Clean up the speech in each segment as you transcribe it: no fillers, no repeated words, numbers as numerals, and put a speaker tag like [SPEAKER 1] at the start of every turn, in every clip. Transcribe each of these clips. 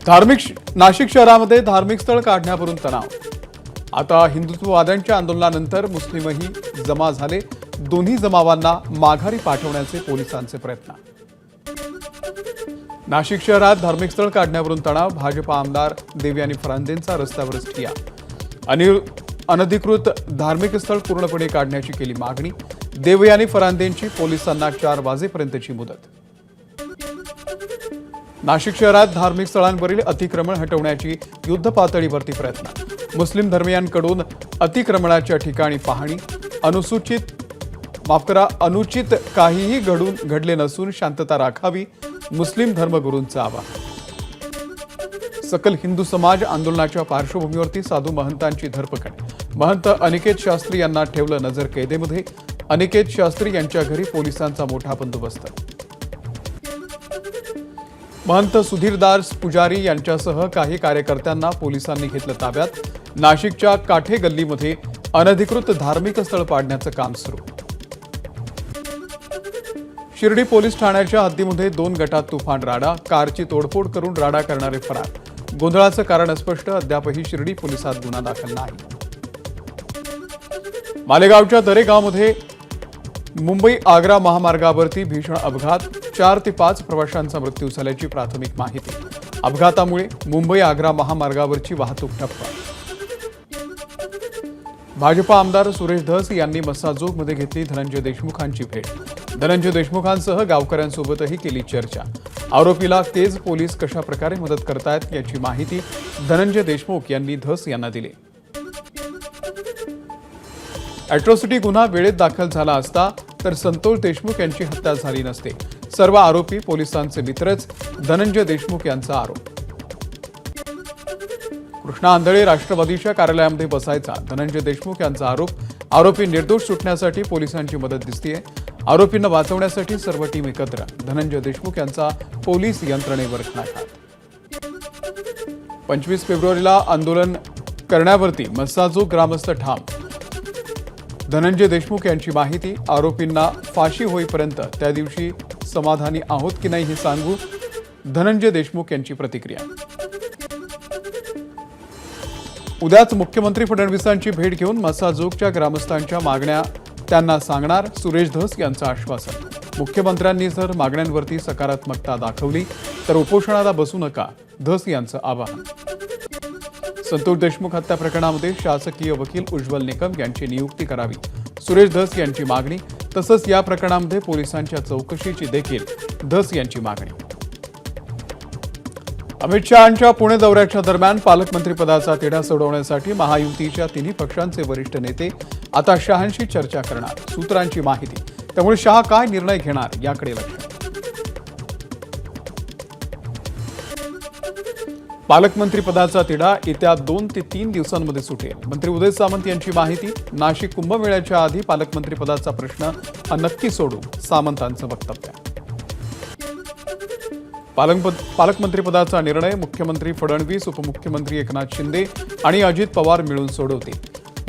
[SPEAKER 1] नाशिक शहरामध्ये धार्मिक स्थळ काढण्यावरून तणाव। आता हिंदुत्ववाद्यांच्या आंदोलनानंतर मुस्लिमही जमा झाले। दोन्ही जमावांना माघारी पाठवण्याचे पोलिसांचे प्रयत्न। नाशिक शहरात धार्मिक स्थळ काढण्यावरून तणाव। भाजपा आमदार देवयानी फरांदेंचा रस्त्यावरच ठिय्या। अनधिकृत धार्मिक स्थळ पूर्णपणे काढण्याची केली मागणी। देवयानी फरांदेंची पोलिसांना 4 वाजेपर्यंतची मुदत। नाशिक शहरात धार्मिक स्थळांवरील अतिक्रमण हटवण्याची युद्ध पातळीवरती प्रयत्न। मुस्लिम धर्मीयांकडून अतिक्रमणाच्या ठिकाणी पाहणी। अनुचित काहीही घडले नसून शांतता राखावी, मुस्लिम धर्मगुरूंचं आवाहन। सकल हिंदू समाज आंदोलनाच्या पार्श्वभूमीवरती साधू महंतांची धरपकड। महंत अनिकेत शास्त्री यांना ठेवलं नजरकैदेमध्ये। अनिकेत शास्त्री यांच्या घरी पोलिसांचा मोठा बंदोबस्त। महंत सुधीरदास पुजारी यांच्यासह काही कार्यकर्त्यांना पोलिसांनी घेतलं ताब्यात। नाशिकच्या काठे गल्लीमध्ये अनधिकृत धार्मिक स्थळ पाडण्याचं काम सुरू। शिर्डी पोलीस ठाण्याच्या हद्दीमध्ये 2 गटात तुफान राडा। कारची तोडफोड करून राडा करणारे फरार। गोंधळाचं कारण अस्पष्ट। अद्यापही शिर्डी पोलिसात गुन्हा दाखल नाही। मालेगावच्या दरेगावमध्ये मुंबई आग्रा महामार्गावरती भीषण अपघात। 4 ते 5 प्रवाशांचा मृत्यू झाल्याची प्राथमिक माहिती। अपघातामुळे मुंबई आग्रा महामार्गावरची वाहतूक ठप्प। भाजपा आमदार सुरेश धस यांनी मस्साजोगमध्ये घेतली धनंजय देशमुखांची भेट। धनंजय देशमुखांसह गावकऱ्यांसोबतही केली चर्चा। आरोपीला केज पोलीस कशा प्रकारे मदत करतायत याची माहिती धनंजय देशमुख यांनी धस यांना दिली। अॅट्रॉसिटी गुन्हा वेळेत दाखल झाला असता तर संतोष देशमुख यांची हत्या झाली नसते। सर्व आरोपी पोलिसांचे मित्रच, धनंजय देशमुख यांचा आरोप। कृष्णा आंधळे राष्ट्रवादीच्या कार्यालयामध्ये बसायचा, धनंजय देशमुख यांचा आरोप। आरोपी निर्दोष सुटण्यासाठी पोलिसांची मदत दिसतेय। आरोपींना वाचवण्यासाठी सर्व टीम एकत्र। धनंजय देशमुख यांचा पोलीस यंत्रणेवर घणाघात। 25 फेब्रुवारीला आंदोलन करण्यावरती मस्साजोग ग्रामस्थ ठाम। धनंजय देशमुख यांची माहिती। आरोपींना फाशी होईपर्यंत त्या दिवशी समाधानी आहोत की नाही हे सांगू, धनंजय देशमुख यांची प्रतिक्रिया। उद्याच मुख्यमंत्री फडणवीसांची भेट घेऊन मस्साजोगच्या ग्रामस्थांच्या मागण्या त्यांना सांगणार, सुरेश धस यांचं आश्वासन। मुख्यमंत्र्यांनी जर मागण्यांवरती सकारात्मकता दाखवली तर उपोषणाला बसू नका, धस यांचं आवाहन। संतोष देशमुख हत्या प्रकरणामध्ये शासकीय वकील उज्ज्वल निकम यांची नियुक्ती करावी, सुरेश धस यांची मागणी। तसंच या प्रकरणामध्ये पोलिसांच्या चौकशीची देखील धस यांची मागणी। अमित शहांच्या पुणे दौऱ्याच्या दरम्यान पालकमंत्रीपदाचा तिढा सोडवण्यासाठी महायुतीच्या तिन्ही पक्षांचे वरिष्ठ नेते आता शहांशी चर्चा करणार, सूत्रांची माहिती। त्यामुळे शहा काय निर्णय घेणार याकडे लक्ष। पालकमंत्रीपदाचा तिढा येत्या 2 ते 3 दिवसांमध्ये सुटेल, मंत्री उदय सामंत यांची माहिती। नाशिक कुंभमेळ्याच्या आधी पालकमंत्रीपदाचा प्रश्न नक्की सोडू, सामंतांचं वक्तव्य। पालकमंत्रीपदाचा निर्णय मुख्यमंत्री फडणवीस, उपमुख्यमंत्री एकनाथ शिंदे आणि अजित पवार मिळून सोडवतील,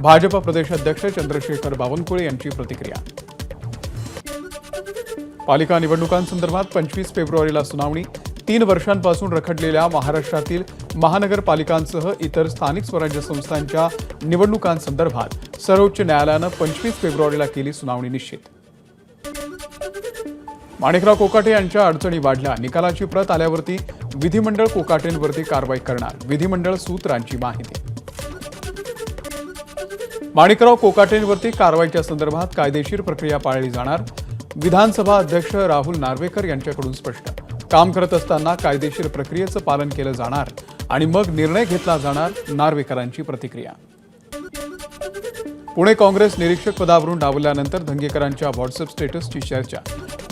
[SPEAKER 1] भाजप प्रदेशाध्यक्ष चंद्रशेखर बावनकुळे यांची प्रतिक्रिया। पालिका निवडणुकांसंदर्भात 25 फेब्रुवारीला सुनावणी। 3 वर्षांपासून रखडलेल्या महाराष्ट्रातील महानगरपालिकांसह इतर स्थानिक स्वराज्य संस्थांच्या निवडणुकांसंदर्भात सर्वोच्च न्यायालयानं 25 फेब्रुवारीला केली सुनावणी निश्चित। माणिकराव कोकाटे यांच्या अडचणी वाढल्या, निकालाची प्रत आल्यावरती विधिमंडळ कोकाटेंवरती कारवाई करणार, विधिमंडळ सूत्रांची माहिती। माणिकराव कोकाटेंवरती कारवाईच्या संदर्भात कायदेशीर प्रक्रिया पाळली जाणार, विधानसभा अध्यक्ष राहुल नार्वेकर यांच्याकडून स्पष्ट। काम करत असताना कायदेशीर प्रक्रियेचं पालन केलं जाणार आणि मग निर्णय घेतला जाणार, नार्वेकरांची प्रतिक्रिया। पुणे काँग्रेस निरीक्षक पदावरून डावलल्यानंतर धंगेकरांच्या व्हॉट्सअप स्टेटसची चर्चा।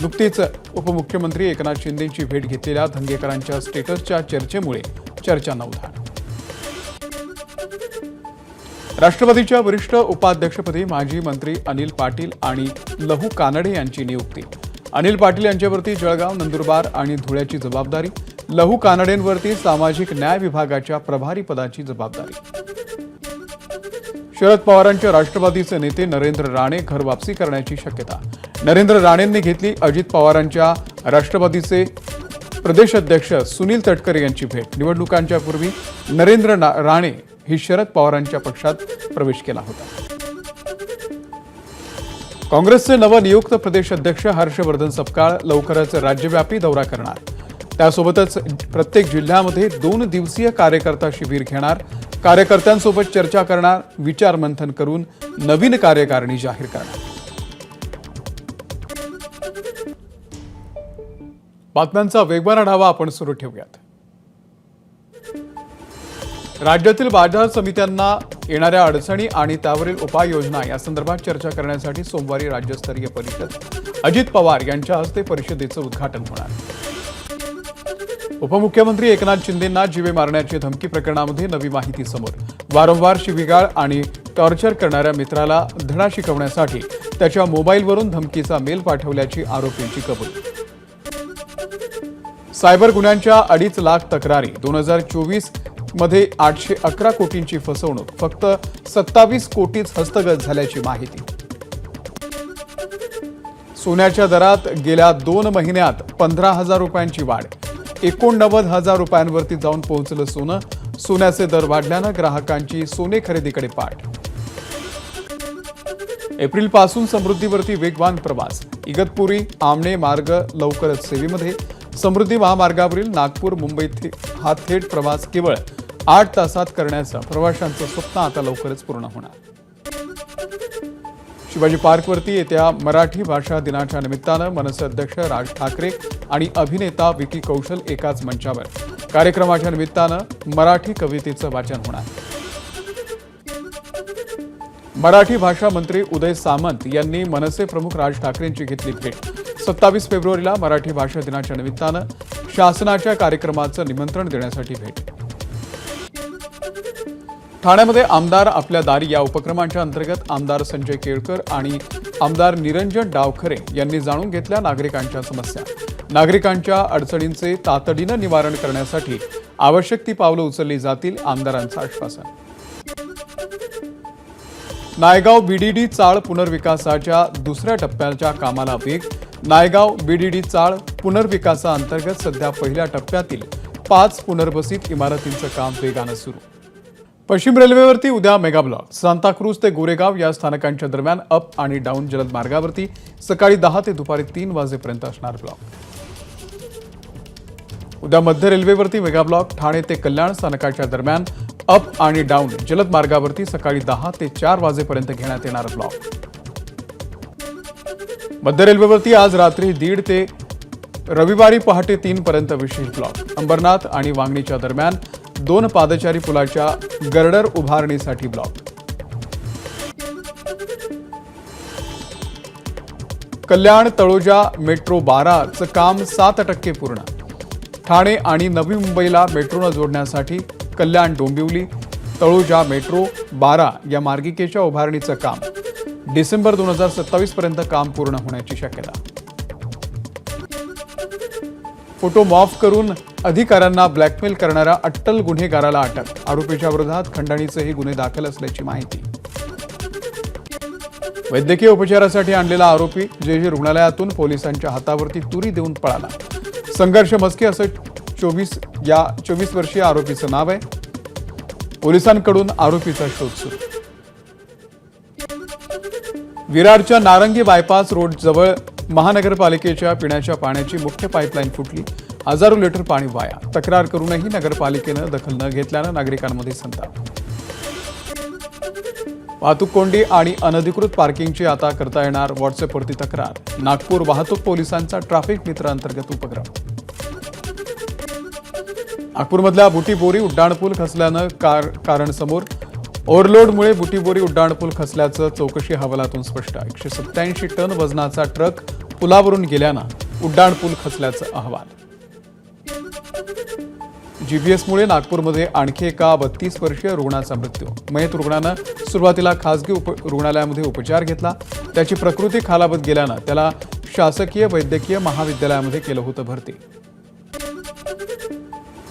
[SPEAKER 1] नुकतीच उपमुख्यमंत्री एकनाथ शिंदेंची भेट घेतलेल्या धंगेकरांच्या स्टेटसच्या चर्चेमुळे चर्चांना उधाण। राष्ट्रवादीच्या वरिष्ठ उपाध्यक्षपदी माजी मंत्री अनिल पाटील आणि लहू कानडे यांची नियुक्ती। अनिल पाटील यांच्यावरती जळगाव, नंदुरबार आणि धुळ्याची जबाबदारी। लहू कानडेंवरती सामाजिक न्याय विभागाच्या प्रभारी पदाची जबाबदारी। शरद पवारांच्या राष्ट्रवादीचे नेते नरेंद्र राणे घर वापसी करण्याची शक्यता। नरेंद्र राणेंनी घेतली अजित पवारांच्या राष्ट्रवादीचे प्रदेश अध्यक्ष सुनील तटकरे यांची भेट। निवडणुकांच्या पूर्वी नरेंद्र राणे ही शरद पवारांच्या पक्षात प्रवेश केला होता। काँग्रेसचे नवनियुक्त प्रदेश अध्यक्ष हर्षवर्धन सपकाळ लवकरच राज्यव्यापी दौरा करणार। त्यासोबतच प्रत्येक जिल्ह्यामध्ये 2 दिवसीय कार्यकर्ता शिबिर घेणार। कार्यकर्त्यांसोबत चर्चा करणार, विचार मंथन करून नवीन कार्यकारिणी जाहीर करणार। बातम्यांचा वेगवान आढावा आपण सुरू ठेवूयात। राज्यातील बाजार समित्यांना येणाऱ्या अडचणी आणि त्यावरील उपाययोजना या संदर्भात चर्चा करण्यासाठी सोमवारी राज्यस्तरीय परिषद अजित पवार यांच्या हस्ते परिषदेचं उद्घाटन होणार। उपमुख्यमंत्री एकनाथ शिंदेंना जीवे मारण्याची धमकी प्रकरणामध्ये नवी माहिती समोर। वारंवार शिवीगाळ आणि टॉर्चर करणाऱ्या मित्राला धडा शिकवण्यासाठी त्याच्या मोबाईलवरून धमकीचा मेल पाठवल्याची आरोपींची कबुली। सायबर गुन्ह्यांच्या 2.5 लाख तक्रारी, 2024 मध्ये 811 कोटींची फसवणूक, फक्त 27 कोटीच हस्तगत झाल्याची माहिती। सोन्याच्या दरात गेल्या 2 महिन्यात 15,000 रुपयांची वाढ, 89,000 रुपयांवरती जाऊन पोहोचलं सोनं। सोन्याचे दर वाढल्यानं ग्राहकांची सोने खरेदीकडे पाठ। एप्रिलपासून समृद्धीवरती वेगवान प्रवास, इगतपुरी आमणे मार्ग लवकरच सेवेमध्ये। समृद्धी महामार्गावरील नागपूर मुंबई हा थेट प्रवास केवळ 8 तासात करण्याचं प्रवाशांचं स्वप्न आता लवकरच पूर्ण होणार। शिवाजी पार्कवरती येत्या मराठी भाषा दिनाच्या निमित्तानं मनसे अध्यक्ष राज ठाकरे आणि अभिनेता विकी कौशल एकाच मंचावर। कार्यक्रमाच्या निमित्तानं मराठी कवितेचं वाचन होणार। मराठी भाषा मंत्री उदय सामंत यांनी मनसे प्रमुख राज ठाकरेंची घेतली भेट। 27 फेब्रुवारीला मराठी भाषा दिनाच्या निमित्तानं शासनाच्या कार्यक्रमाचं निमंत्रण देण्यासाठी भेट। ठाण्यामध्ये आमदार आपल्या दारी या उपक्रमाच्या अंतर्गत आमदार संजय केळकर आणि आमदार निरंजन डावखरे यांनी जाणून घेतल्या नागरिकांच्या समस्या। नागरिकांच्या अडचणींचे तातडीनं निवारण करण्यासाठी आवश्यक ती पावलं उचलली जातील, आमदारांचं आश्वासन। नायगाव बीडीडी चाळ पुनर्विकासाच्या 2ऱ्या टप्प्याच्या कामाला वेग। नायगाव बीडीडी चाळ पुनर्विकासाअंतर्गत सध्या पहिल्या टप्प्यातील 5 पुनर्वसित इमारतींचं काम वेगानं सुरू। पश्चिम रेल्वेवरती उद्या मेगा ब्लॉक। सांताक्रूज ते गोरेगाव या स्थानकांच्या दरम्यान अप आणि डाऊन जलद मार्गावरती सकाळी 10 ते दुपारी 3 वाजेपर्यंत असणार ब्लॉक। उद्या मध्य रेल्वेवरती मेगा ब्लॉक। ठाणे ते कल्याण स्थानकाच्या दरम्यान अप आणि डाऊन जलद मार्गावरती सकाळी 10 ते 4 वाजेपर्यंत घेण्यात येणार ब्लॉक। मध्य रेल्वेवरती आज रात्री 1:30 ते रविवारी पहाटे 3 पर्यंत विशेष ब्लॉक। अंबरनाथ आणि वांगणीच्या दरम्यान 2 पादचारी पुलाच्या गर्डर उभारणीसाठी ब्लॉक। कल्याण तळोजा मेट्रो 12चं काम 7% पूर्ण। ठाणे आणि नवी मुंबईला मेट्रोनं जोडण्यासाठी कल्याण डोंबिवली तळोजा मेट्रो 12 या मार्गिकेच्या उभारणीचं काम डिसेंबर 2027 पर्यंत काम पूर्ण होण्याची शक्यता। फोटो मॉफ करून अधिकाऱ्यांना ब्लॅकमेल करणाऱ्या अट्टल गुन्हेगाराला अटक। आरोपीच्या विरोधात खंडणीचेही गुन्हे दाखल असल्याची माहिती। वैद्यकीय उपचारासाठी आणलेला आरोपी जे रुग्णालयातून पोलिसांच्या हातावरती तुरी देऊन पळाला। संघर्ष मस्के असं 24 वर्षीय आरोपीचं नाव आहे। पोलिसांकडून आरोपीचा शोध सुरू। विरारच्या नारंगी बायपास रोड जवळ महानगरपालिकेच्या पिण्याच्या पाण्याची मुख्य पाईपलाईन फुटली। हजारो लिटर पाणी वाया। तक्रार करूनही नगरपालिकेनं दखल न घेतल्यानं नागरिकांमध्ये संताप। वाहतूक कोंडी आणि अनधिकृत पार्किंगची आता करता येणार व्हॉट्सअपवरती तक्रार। नागपूर वाहतूक पोलिसांचा ट्रॅफिक मित्र अंतर्गत उपक्रम। नागपूरमधल्या बुटीबोरी उड्डाणपूल खचल्यानं कारण समोर। ओव्हरलोडमुळे बुटीबोरी उड्डाणपूल खचल्याचं चौकशी अहवालातून स्पष्ट। 187 टन वजनाचा ट्रक पुलावरून गेल्यानं उड्डाणपूल खचल्याचं अहवाल। जीपीएसमुळे नागपूरमध्ये आणखी एका 32 वर्षीय रुग्णाचा मृत्यू। मयत रुग्णानं सुरुवातीला खासगी रुग्णालयामध्ये उपचार घेतला। त्याची प्रकृती खालावत गेल्यानं त्याला शासकीय वैद्यकीय महाविद्यालयामध्ये केलं होतं भरती।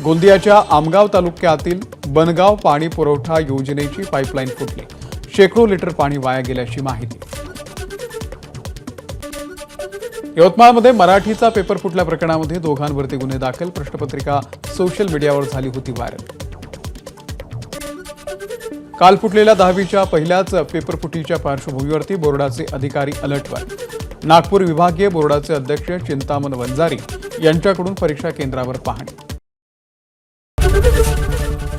[SPEAKER 1] गोंदियाच्या आमगाव तालुक्यातील बनगाव पाणी पुरवठा योजनेची पाईपलाईन फुटली। शेकडो लिटर पाणी वाया गेल्याची माहिती। यवतमाळमध्ये मराठीचा पेपर फुटल्या प्रकरणामध्ये दोघांवरती गुन्हे दाखल. प्रश्नपत्रिका सोशल मीडियावर झाली होती व्हायरल. काल फुटलेल्या 10वीच्या पहिल्याच पेपर फुटीच्या पार्श्वभूमीवरती बोर्डाचे अधिकारी अलर्टवर. नागपूर विभागीय बोर्डाचे अध्यक्ष चिंतामण वंजारी यांच्याकडून परीक्षा केंद्रावर पाहणी.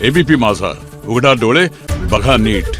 [SPEAKER 2] एबीपी माझा, उघडा डोळे बघा नीट.